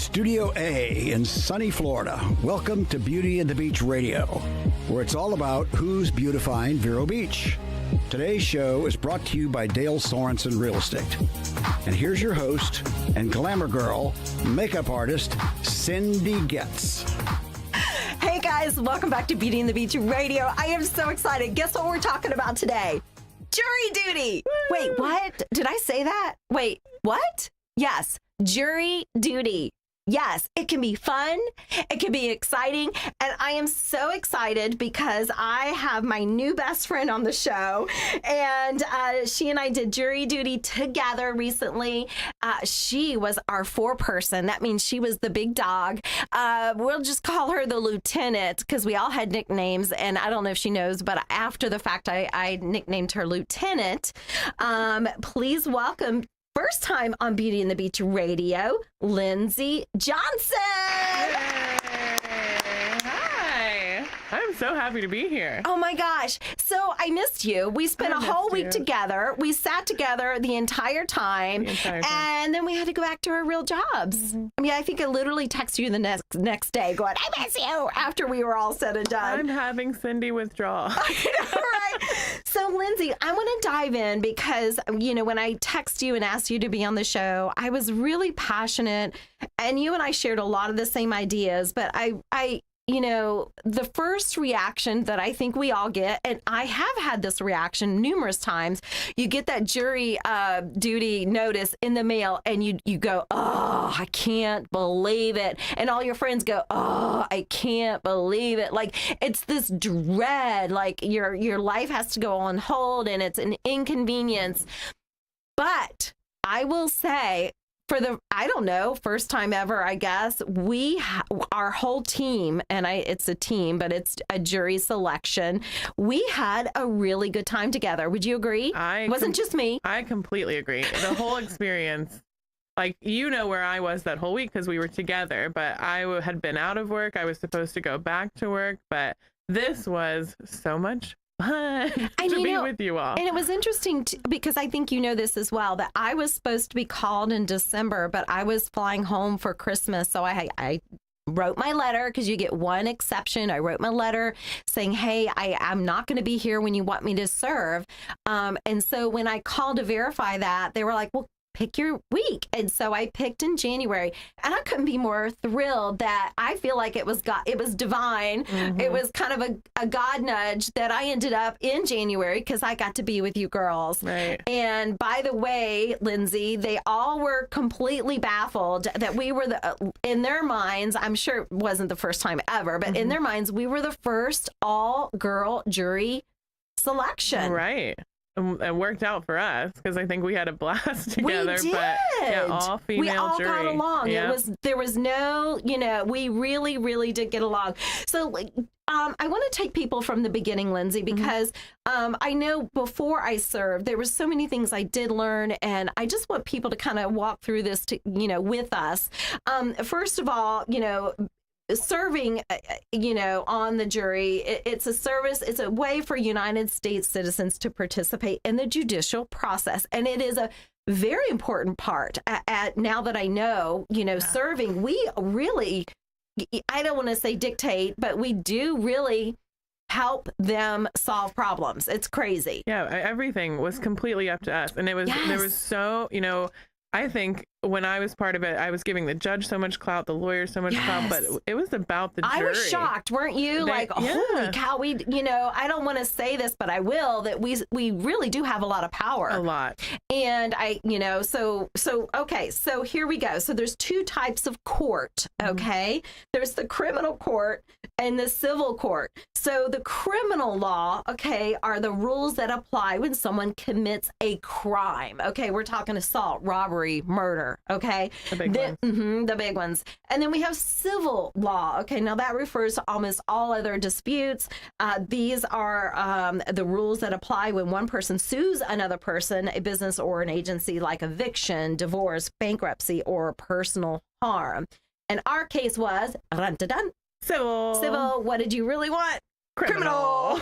Studio A in sunny Florida. Welcome to Beauty and the Beach Radio, where it's all about who's beautifying Vero Beach. Today's show is brought to you by Dale Sorensen Real Estate. And here's your host and glamour girl, makeup artist, Cindy Getz. Hey guys, welcome back to Beauty and the Beach Radio. I am so excited. Guess what we're talking about today? Jury duty. Woo! Wait, what? Did I say that? Wait, what? Yes, jury duty. Yes, it can be fun. It can be exciting. And I am so excited because I have my new best friend on the show. And she and I did jury duty together recently. She was our foreperson. That means she was the big dog. We'll just call her the lieutenant because we all had nicknames. And I don't know if she knows, but after the fact, I nicknamed her Lieutenant. Please welcome, first time on Beauty and the Beach Radio, Lindsay Johnson. Yay. Hi. I'm so happy to be here. Oh my gosh. So I missed you. We spent a whole week together. We sat together the entire time. And then we had to go back to our real jobs. Mm-hmm. I mean, I think I literally texted you the next day going, I miss you, after we were all said and done. I'm having Cindy withdrawal. I know, right? So Lindsay, I want to dive in because, you know, when I text you and asked you to be on the show, I was really passionate and you and I shared a lot of the same ideas, but I you know, the first reaction that I think we all get, and I have had this reaction numerous times, you get that jury duty notice in the mail and you go, oh, I can't believe it. And all your friends go, oh, I can't believe it. Like, it's this dread, like your life has to go on hold and it's an inconvenience. But I will say, for the, I don't know, first time ever, I guess, our whole team, and it's a team, but it's a jury selection. We had a really good time together. Would you agree? It wasn't just me. I completely agree. The whole experience, like, you know where I was that whole week because we were together, but I had been out of work. I was supposed to go back to work, but this was so much fun to be with you all. And it was interesting because I think you know this as well, that I was supposed to be called in December, but I was flying home for Christmas. So I wrote my letter because you get one exception. I wrote my letter saying, hey, I'm not going to be here when you want me to serve. And so when I called to verify that, they were like, well, pick your week. And so I picked in January, and I couldn't be more thrilled that I feel like it was divine. Mm-hmm. It was kind of a God nudge that I ended up in January because I got to be with you girls. Right. And by the way, Lindsay, they all were completely baffled that we were in their minds, I'm sure it wasn't the first time ever, but in their minds, we were the first all-girl jury selection. Right. It worked out for us because I think we had a blast together. We did. But yeah, all female we all jury. got along. Yeah. There was no, you know, we really, really did get along. So I want to take people from the beginning, Lindsay, because I know before I served, there were so many things I did learn, and I just want people to kind of walk through this, with us. First of all, serving, on the jury, it's a service, it's a way for United States citizens to participate in the judicial process. And it is a very important part. Now that I know, serving, we really, I don't want to say dictate, but we do really help them solve problems. It's crazy. Yeah, everything was completely up to us. And it was, there was so, I think when I was part of it, I was giving the judge so much clout, the lawyer so much clout, but it was about the jury. I was shocked, weren't you? Holy cow, I don't want to say this, but I will, that we really do have a lot of power. A lot. And okay, so here we go. So there's two types of court, okay? There's the criminal court and the civil court. So the criminal law, okay, are the rules that apply when someone commits a crime. Okay, we're talking assault, robbery, murder, okay? The big ones. The big ones. And then we have civil law. Okay, now that refers to almost all other disputes. These are the rules that apply when one person sues another person, a business or an agency, like eviction, divorce, bankruptcy, or personal harm. And our case was Civil. What did you really want? Criminal.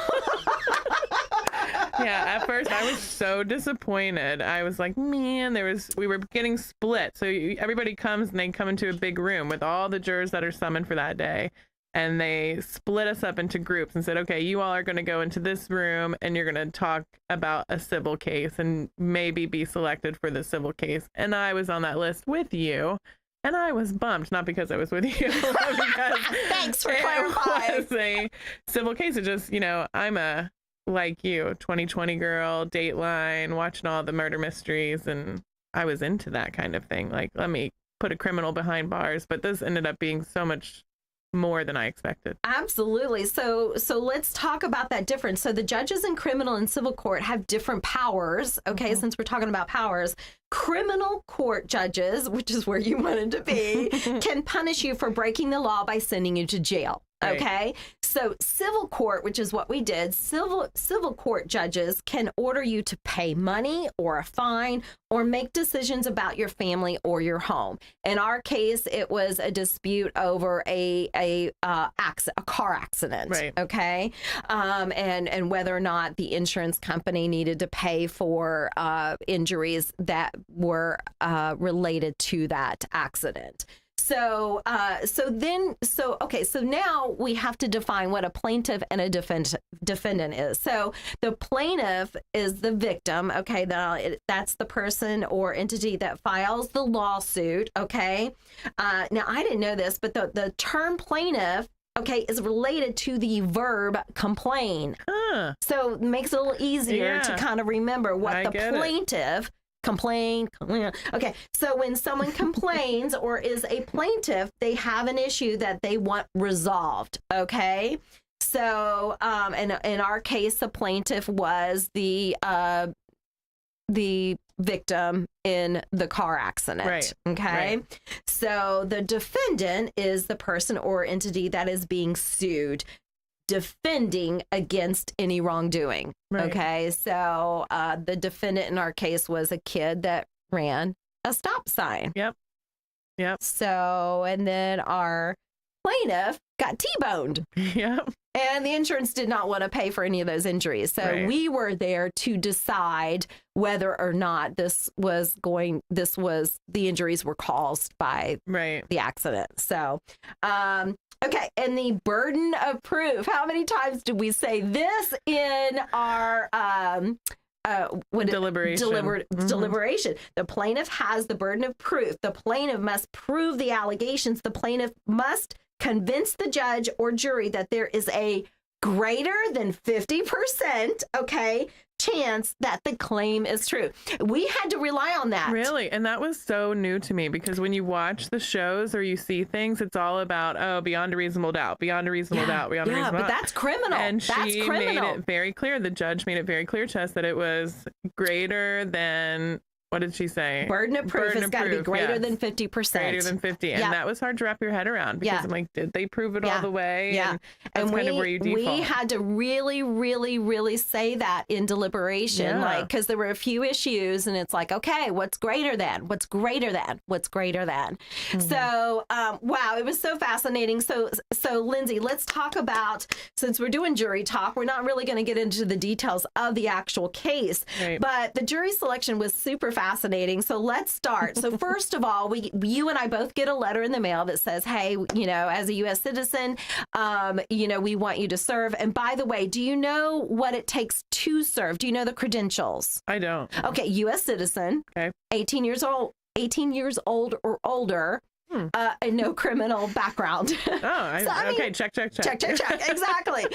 Yeah, at first I was so disappointed. I was like, man, we were getting split. So everybody comes and they come into a big room with all the jurors that are summoned for that day. And they split us up into groups and said, okay, you all are going to go into this room and you're going to talk about a civil case and maybe be selected for the civil case. And I was on that list with you. And I was bummed, not because I was with you, but because Thanks for it clarifying. was a civil case. It just, I'm a, like you, 2020 girl, Dateline, watching all the murder mysteries. And I was into that kind of thing. Like, let me put a criminal behind bars. But this ended up being so much more than I expected. Absolutely. So let's talk about that difference. So the judges in criminal and civil court have different powers. Okay, since we're talking about powers, criminal court judges, which is where you wanted to be, can punish you for breaking the law by sending you to jail. Right. Okay. So civil court, which is what we did, civil court judges can order you to pay money or a fine or make decisions about your family or your home. In our case, it was a dispute over a car accident. Right. Okay. And whether or not the insurance company needed to pay for injuries that were related to that accident. So now we have to define what a plaintiff and a defendant is. So the plaintiff is the victim. Okay, that's the person or entity that files the lawsuit. Okay, now I didn't know this, but the term plaintiff, okay, is related to the verb complain. Huh. So it makes it a little easier to kind of remember what the plaintiff. Complain. Okay, so when someone complains or is a plaintiff, they have an issue that they want resolved. Okay, so and in our case, the plaintiff was the victim in the car accident. Right. Okay, right. So the defendant is the person or entity that is being sued, defending against any wrongdoing. Right. Okay, so the defendant in our case was a kid that ran a stop sign. Yep. So, and then our plaintiff got T-boned. Yep. And the insurance did not want to pay for any of those injuries. So we were there to decide whether or not the injuries were caused by the accident. So, okay. And the burden of proof. How many times did we say this in our deliberation? The plaintiff has the burden of proof. The plaintiff must prove the allegations. The plaintiff must convince the judge or jury that there is a greater than 50%, chance that the claim is true. We had to rely on that. Really? And that was so new to me, because when you watch the shows or you see things, it's all about, beyond a reasonable doubt, beyond a reasonable doubt, beyond a reasonable doubt. But that's criminal. And that's she made it very clear, the judge made it very clear to us that it was greater than, what did she say? Burden of proof has got to be greater than 50%. Greater than 50. And that was hard to wrap your head around, because I'm like, did they prove it all the way? Yeah. And that's kind of where you default. We had to really, really, really say that in deliberation, because there were a few issues, and it's like, okay, what's greater than? What's greater than? What's greater than? Mm-hmm. So, wow, it was so fascinating. So Lindsay, let's talk about, since we're doing jury talk, we're not really going to get into the details of the actual case, but the jury selection was super fascinating. So let's start. So first of all, you and I both get a letter in the mail that says, hey, as a U.S. citizen, we want you to serve. And by the way, do you know what it takes to serve? Do you know the credentials? I don't. Okay, U.S. citizen, 18 years old or older, and no criminal background. Check. Exactly.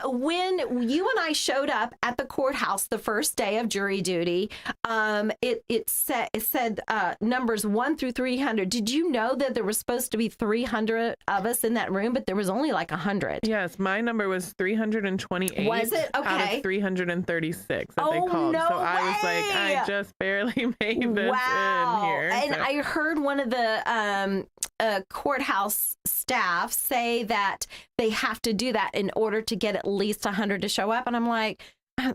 When you and I showed up at the courthouse the first day of jury duty, it said numbers 1 through 300. Did you know that there was supposed to be 300 of us in that room, but there was only like 100? Yes, my number was 328. Was it? Okay. Out of 336 that they called. No so way. I was like, I just barely made this in here. And I heard one of the courthouse staff say that they have to do that in order to get at least 100 to show up. And I'm like,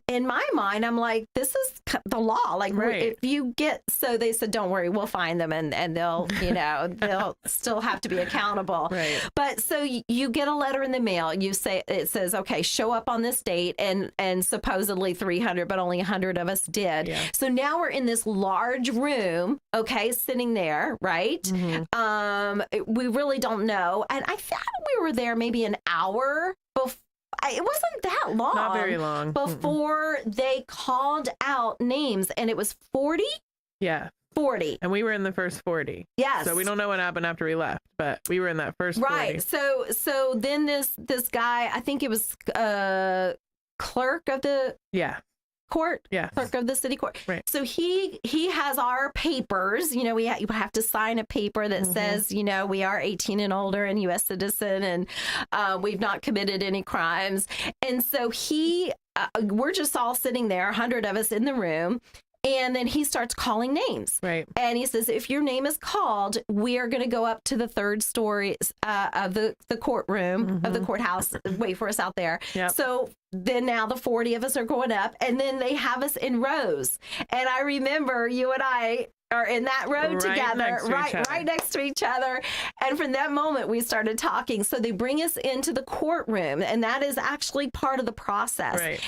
in my mind, I'm like, this is the law. Like, Right. if you get, so they said, don't worry, we'll find them, and they'll, they'll still have to be accountable. Right. But so you get a letter in the mail. You say, it says, okay, show up on this date, and supposedly 300, but only 100 of us did. Yeah. So now we're in this large room, okay, sitting there, right? We really don't know. And I thought we were there maybe an hour before. It wasn't that long. Not very long. Before they called out names, and it was 40? Yeah. 40. And we were in the first 40. Yes. So we don't know what happened after we left, but we were in that first 40. Right. So then this guy, I think it was clerk of the Yeah. court, Yes. clerk of the city court. Right. So he has our papers. You have to sign a paper that says, we are 18 and older and U.S. citizen, and we've not committed any crimes. And so we're just all sitting there, 100 of us in the room. And then he starts calling names. Right. And he says, if your name is called, we are going to go up to the third story of the courtroom, of the courthouse, wait for us out there. Yep. So then now the 40 of us are going up, and then they have us in rows. And I remember you and I are in that row Right together, next to each other. right next to each other. And from that moment, we started talking. So they bring us into the courtroom, and that is actually part of the process. Right.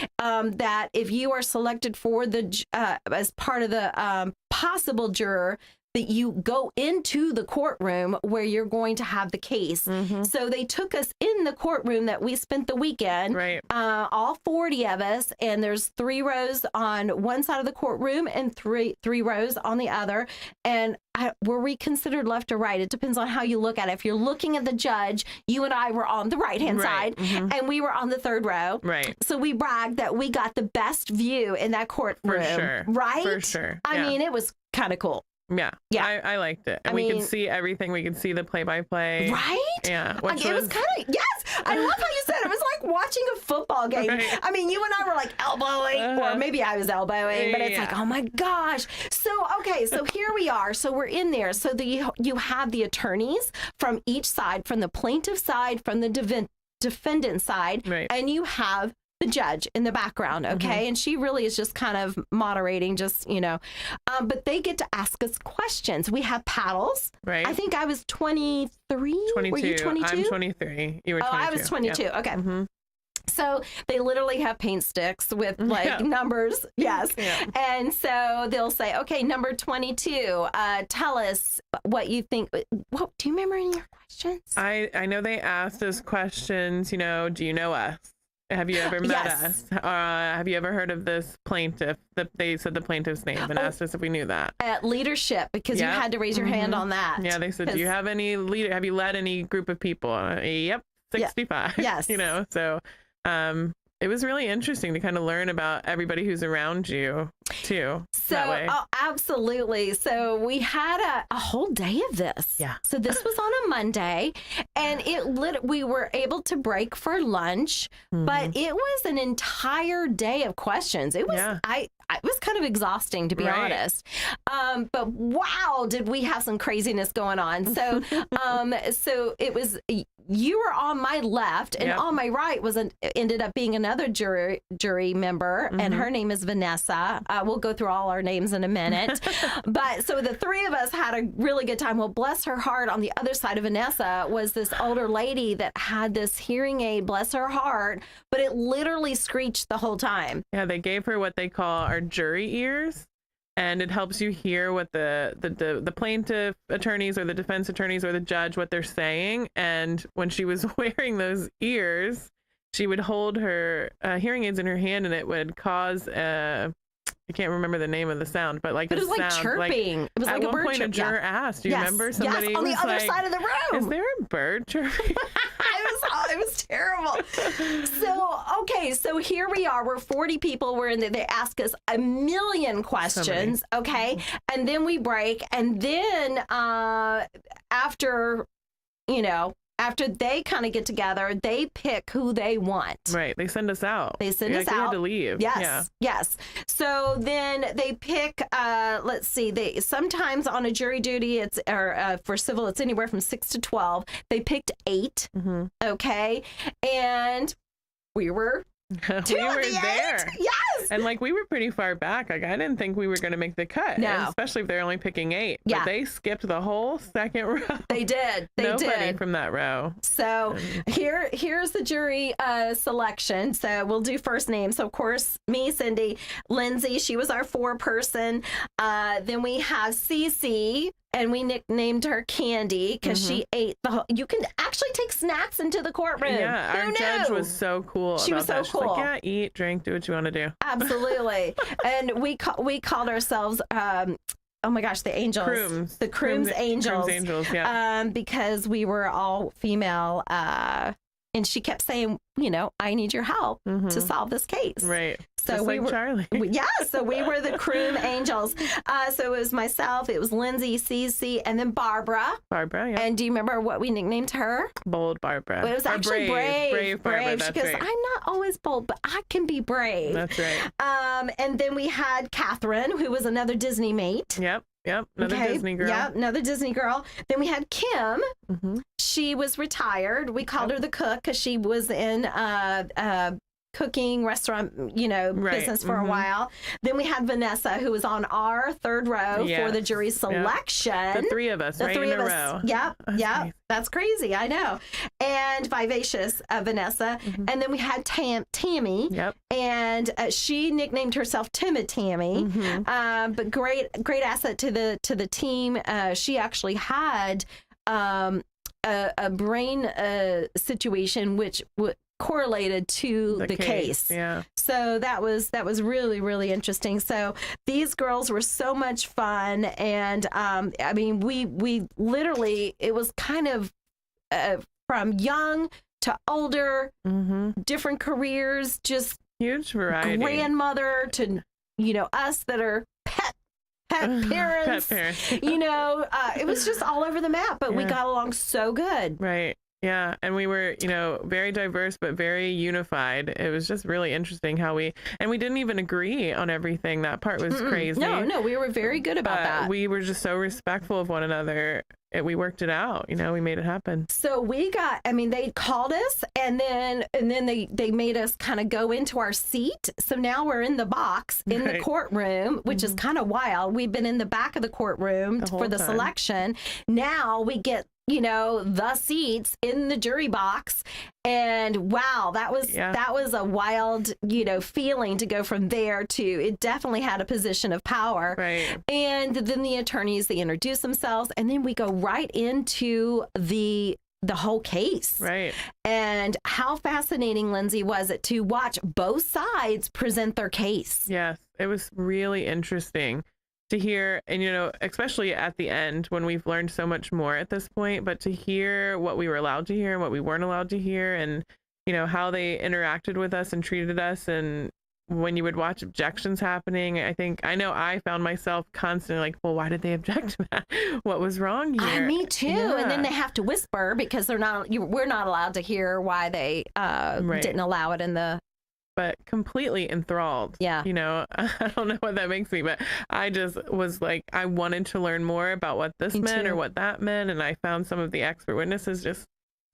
That if you are selected for as part of the possible juror, that you go into the courtroom where you're going to have the case. So they took us in the courtroom that we spent the weekend, Right. all 40 of us, and there's 3 rows on one side of the courtroom and three rows on the other. And were we considered left or right? It depends on how you look at it. If you're looking at the judge, you and I were on the right-hand Right. side, and we were on the third row. Right. So we bragged that we got the best view in that courtroom. For sure. Right? For sure. I Yeah. mean, it was kind of cool. Yeah. Yeah. I liked it. And I we mean- could see everything. We could see the play-by-play. Right? Yeah. Which It was kind of, yes. I love how you said it. It was like watching a football game. Right. I mean, you and I were like elbowing, or maybe I was elbowing, but it's Yeah. like, oh my gosh. So, okay, so here we are. So we're in there. So you have the attorneys from each side, from the plaintiff side, from the defendant side, Right. and you have the judge in the background, okay? And she really is just kind of moderating, but they get to ask us questions. We have paddles. Right. I think I was 23. 22. Were you 22? I'm 23. You were 22. Oh, I was 22. Yeah. Okay. So they literally have paint sticks with like numbers. Yes. Yeah. And so they'll say, okay, number 22, tell us what you think. What, do you remember any of your questions? I know they asked us questions, do you know us? Have you ever met Yes. us? Have you ever heard of this plaintiff? They said the plaintiff's name and asked us if we knew that. Leadership, because you Yeah. had to raise your hand on that. Yeah, they said, do you have any leader? Have you led any group of people? Yep, 65. Yes. So it was really interesting to kind of learn about everybody who's around you too. So, that way. absolutely. So we had a whole day of this. Yeah. So this was on a Monday, and we were able to break for lunch, but it was an entire day of questions. It was, Yeah. it was kind of exhausting, to be Right. honest. But wow, did we have some craziness going on. So, so it was, you were on my left, and Yep. on my right ended up being another jury member, and her name is Vanessa. We'll go through all our names in a minute. But so the 3 of us had a really good time. Well, bless her heart, on the other side of Vanessa was this older lady that had this hearing aid, bless her heart, but it literally screeched the whole time. Yeah, they gave her what they call our jury ears, and it helps you hear what the plaintiff attorneys or the defense attorneys or the judge, what they're saying. And when she was wearing those ears, she would hold her hearing aids in her hand, and it would cause I can't remember the name of the sound, but like But it was like sound, chirping. It was at like a one bird point, chirp. a juror asked, "Do you remember somebody Yes, on the was other like, side of the room. Is there a bird chirping?" It was terrible. So, okay, so here we are. We're 40 people. We're in there. They ask us a million questions, okay? And then we break. And then after they kind of get together, they pick who they want. Right. They send us out. They send us We had out. to leave. Yes. Yeah. Yes. So then they pick, let's see, they sometimes on a jury duty, for civil, it's anywhere from 6 to 12. They picked 8. Okay. And we were Two we of were the there. 8? Yes. And like we were pretty far back. Like I didn't think we were going to make the cut, No. and especially if they're only picking 8. Yeah. But they skipped the whole second row. They did. They Nobody did. from that row. So here's the jury selection. So we'll do first name. So of course, me, Cindy, Lindsay. She was our 4-person. Then we have Cece. And we nicknamed her Candy because she ate the whole. You can actually take snacks into the courtroom. Yeah, Who our judge knew? was so cool. She was about so that. She's cool. like, yeah, eat, drink, do what you want to do. Absolutely. And we called ourselves, oh my gosh, the Angels. Crooms. The Crooms Angels. Crooms Angels, yeah. Because we were all female. And she kept saying, I need your help to solve this case. Right. So Just we like were, Charlie. So we were the Croom Angels. So it was myself, it was Lindsay, Cece, and then Barbara. Barbara, yeah. And do you remember what we nicknamed her? Bold Barbara. It was Or actually brave. Brave Barbara, that's Because right. I'm not always bold, but I can be brave. That's right. And then we had Catherine, who was another Disney mate. Yep. Another Disney girl. Yep, another Disney girl. Then we had Kim. Mm-hmm. She was retired. We called her the cook because she was in cooking restaurant, business for a while. Then we had Vanessa, who was on our 3rd row for the jury selection. The 3 of us, The right 3 in of a us. row. Yep. Nice. That's crazy. I know. And vivacious Vanessa. And then we had Tammy. Yep. And she nicknamed herself Timid Tammy. But great asset to the team. She actually had a brain situation which correlated to the case. Yeah. So that was really, really interesting. So these girls were so much fun. And I mean, we literally, it was kind of from young to older, different careers, just Huge variety. grandmother to, us that are pet parents. Pet parents. It was just all over the map, but we got along so good. Right. Yeah. And we were, very diverse, but very unified. It was just really interesting how we didn't even agree on everything. That part was crazy. No, we were very good about that. We were just so respectful of one another. We worked it out, we made it happen. So they called us and then they made us kind of go into our seat. So now we're in the box in the courtroom, which is kind of wild. We've been in the back of the courtroom for the selection. Now we get the seats in the jury box. And wow, that was a wild, feeling to go from there to, it definitely had a position of power. Right. And then the attorneys, they introduce themselves and then we go right into the whole case. Right. And how fascinating, Lindsay, was it to watch both sides present their case? Yes, it was really interesting to hear, and especially at the end when we've learned so much more at this point, but to hear what we were allowed to hear and what we weren't allowed to hear, and how they interacted with us and treated us, and when you would watch objections happening, I know I found myself constantly like, well, why did they object to that? What was wrong here? Me too. Yeah. And then they have to whisper because we're not allowed to hear why they didn't allow it in the. But completely enthralled. Yeah. I don't know what that makes me, but I just was like, I wanted to learn more about what this meant or what that meant. And I found some of the expert witnesses just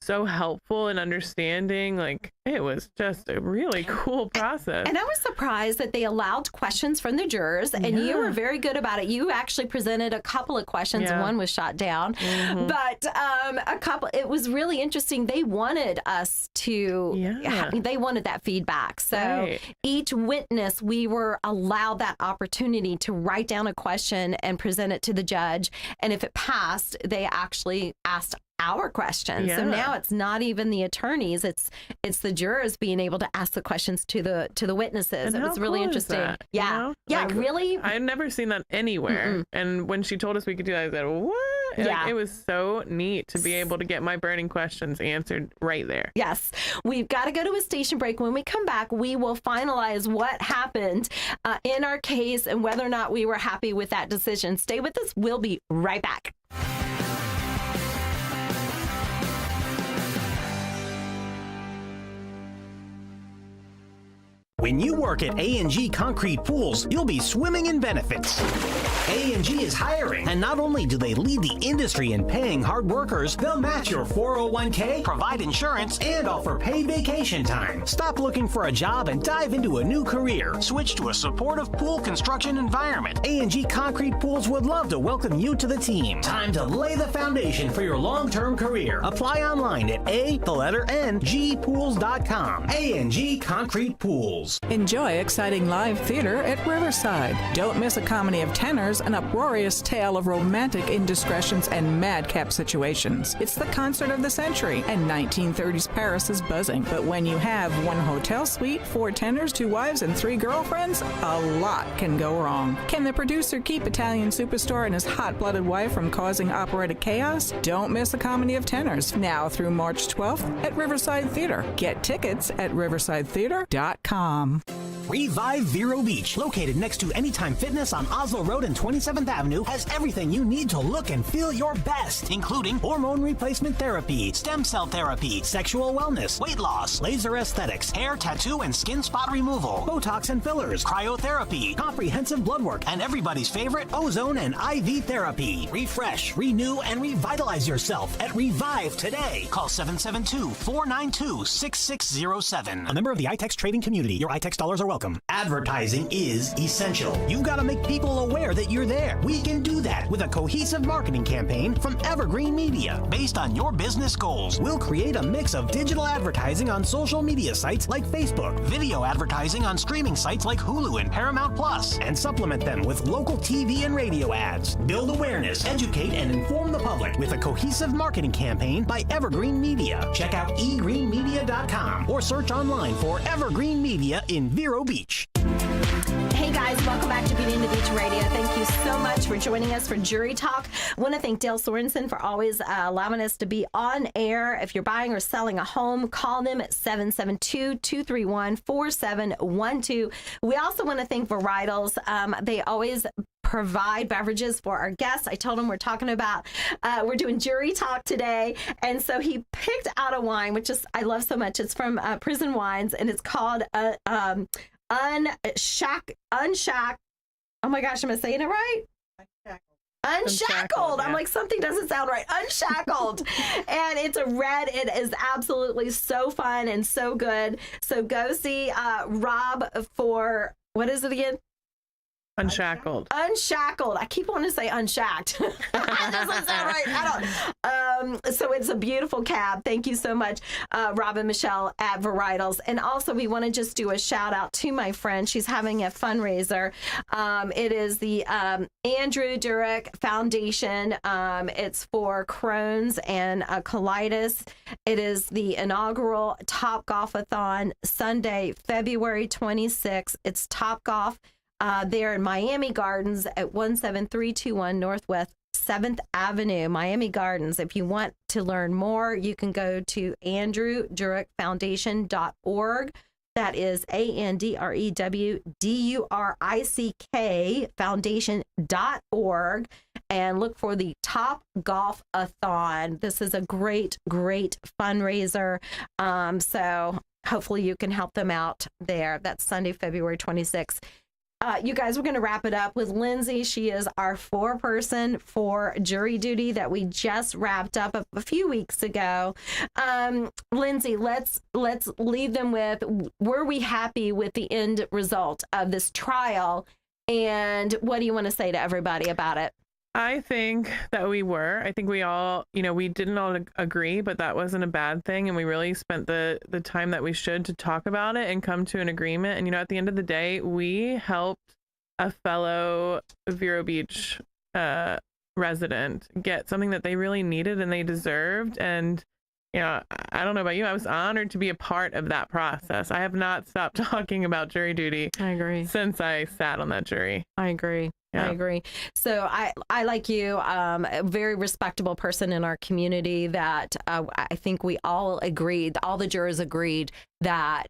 so helpful in understanding. Like, it was just a really cool process. And I was surprised that they allowed questions from the jurors, and you were very good about it. You actually presented a couple of questions, and one was shot down. But it was really interesting. They wanted us to, they wanted that feedback. So each witness, we were allowed that opportunity to write down a question and present it to the judge. And if it passed, they actually asked our questions. So now it's not even the attorneys, it's the jurors being able to ask the questions to the witnesses. And it was really cool interesting. That, yeah. Like, really. I had never seen that anywhere. And when she told us we could do that, I said, what? Like, it was so neat to be able to get my burning questions answered right there. Yes. We've got to go to a station break. When we come back, we will finalize what happened in our case and whether or not we were happy with that decision. Stay with us. We'll be right back. When you work at A&G Concrete Pools, you'll be swimming in benefits. A&G is hiring, and not only do they lead the industry in paying hard workers, they'll match your 401k, provide insurance, and offer paid vacation time. Stop looking for a job and dive into a new career. Switch to a supportive pool construction environment. A&G Concrete Pools would love to welcome you to the team. Time to lay the foundation for your long-term career. Apply online at gpools.com. A&G Concrete Pools. Enjoy exciting live theater at Riverside. Don't miss A Comedy of Tenors, an uproarious tale of romantic indiscretions and madcap situations. It's the concert of the century, and 1930s Paris is buzzing. But when you have one hotel suite, 4 tenors, 2 wives, and 3 girlfriends, a lot can go wrong. Can the producer keep Italian superstar and his hot-blooded wife from causing operatic chaos? Don't miss A Comedy of Tenors, now through March 12th at Riverside Theater. Get tickets at riversidetheater.com. Revive Vero Beach, located next to Anytime Fitness on Oslo Road and 27th Avenue, has everything you need to look and feel your best, including hormone replacement therapy, stem cell therapy, sexual wellness, weight loss, laser aesthetics, hair, tattoo, and skin spot removal, Botox and fillers, cryotherapy, comprehensive blood work, and everybody's favorite, ozone and IV therapy. Refresh, renew, and revitalize yourself at Revive today. Call 772-492-6607. A member of the iTex trading community. Your iTex dollars are welcome. Advertising is essential. You've got to make people aware that you're there. We can do that with a cohesive marketing campaign from Evergreen Media. Based on your business goals, we'll create a mix of digital advertising on social media sites like Facebook, video advertising on streaming sites like Hulu and Paramount Plus, and supplement them with local TV and radio ads. Build awareness, educate, and inform the public with a cohesive marketing campaign by Evergreen Media. Check out egreenmedia.com or search online for Evergreen Media in Vero Beach. Hey guys, welcome back to Beauty and the Beach Radio. Thank you so much for joining us for Jury Talk. I want to thank Dale Sorensen for always allowing us to be on air. If you're buying or selling a home, call them at 772-231-4712. We also want to thank Varietals. They always provide beverages for our guests. I told him we're talking about, we're doing Jury Talk today. And so he picked out a wine, which is, I love so much. It's from Prison Wines, and it's called Unshack. Oh my gosh, am I saying it right? Unshackled. Yeah. I'm like, something doesn't sound right. Unshackled. And it's a red. It is absolutely so fun and so good. So go see Rob for, what is it again? Unshackled. Unshackled. I keep wanting to say unshacked. That doesn't sound right. So it's a beautiful cab. Thank you so much, Rob and Michelle at Varietals. And also, we want to just do a shout out to my friend. She's having a fundraiser. It is the Andrew Durek Foundation. It's for Crohn's and colitis. It is the inaugural Top Golf-a-thon Sunday, February 26th. It's Top Golf. There in Miami Gardens at 17321 Northwest 7th Avenue, Miami Gardens. If you want to learn more, you can go to andrewdurekfoundation.org. That is ANDREWDURICK foundation.org, and look for the Top Golf-a-thon. This is a great, great fundraiser. So hopefully you can help them out there. That's Sunday, February 26th. You guys, we're going to wrap it up with Lindsay. She is our 4-person for jury duty that we just wrapped up a few weeks ago. Lindsay, let's leave them with, were we happy with the end result of this trial? And what do you want to say to everybody about it? I think that we were. I think we all, we didn't all agree, but that wasn't a bad thing. And we really spent the time that we should to talk about it and come to an agreement. And, at the end of the day, we helped a fellow Vero Beach resident get something that they really needed and they deserved. And, I don't know about you, I was honored to be a part of that process. I have not stopped talking about jury duty. I agree. Since I sat on that jury. I agree. Yeah. I agree. So I like you, a very respectable person in our community that I think we all agreed, all the jurors agreed that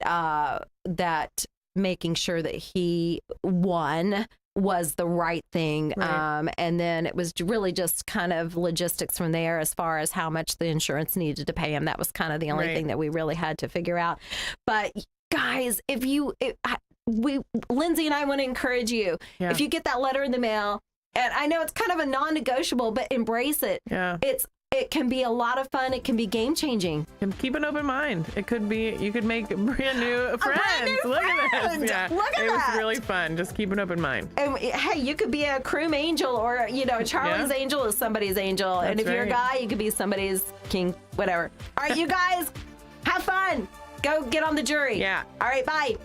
that making sure that he won was the right thing. Right. And then it was really just kind of logistics from there as far as how much the insurance needed to pay him. That was kind of the only thing that we really had to figure out. But guys, Lindsay and I want to encourage you. Yeah. If you get that letter in the mail, and I know it's kind of a non-negotiable, but embrace it. Yeah. It can be a lot of fun. It can be game-changing. And keep an open mind. It could be, you could make brand new friends. Look at this. Yeah. Look at it that. was really fun. Just keep an open mind. And hey, you could be a crew's angel, or Charlie's angel is somebody's angel. And if That's you're a right. guy, you could be somebody's king, whatever. All right, you guys, have fun. Go get on the jury. Yeah. All right, bye.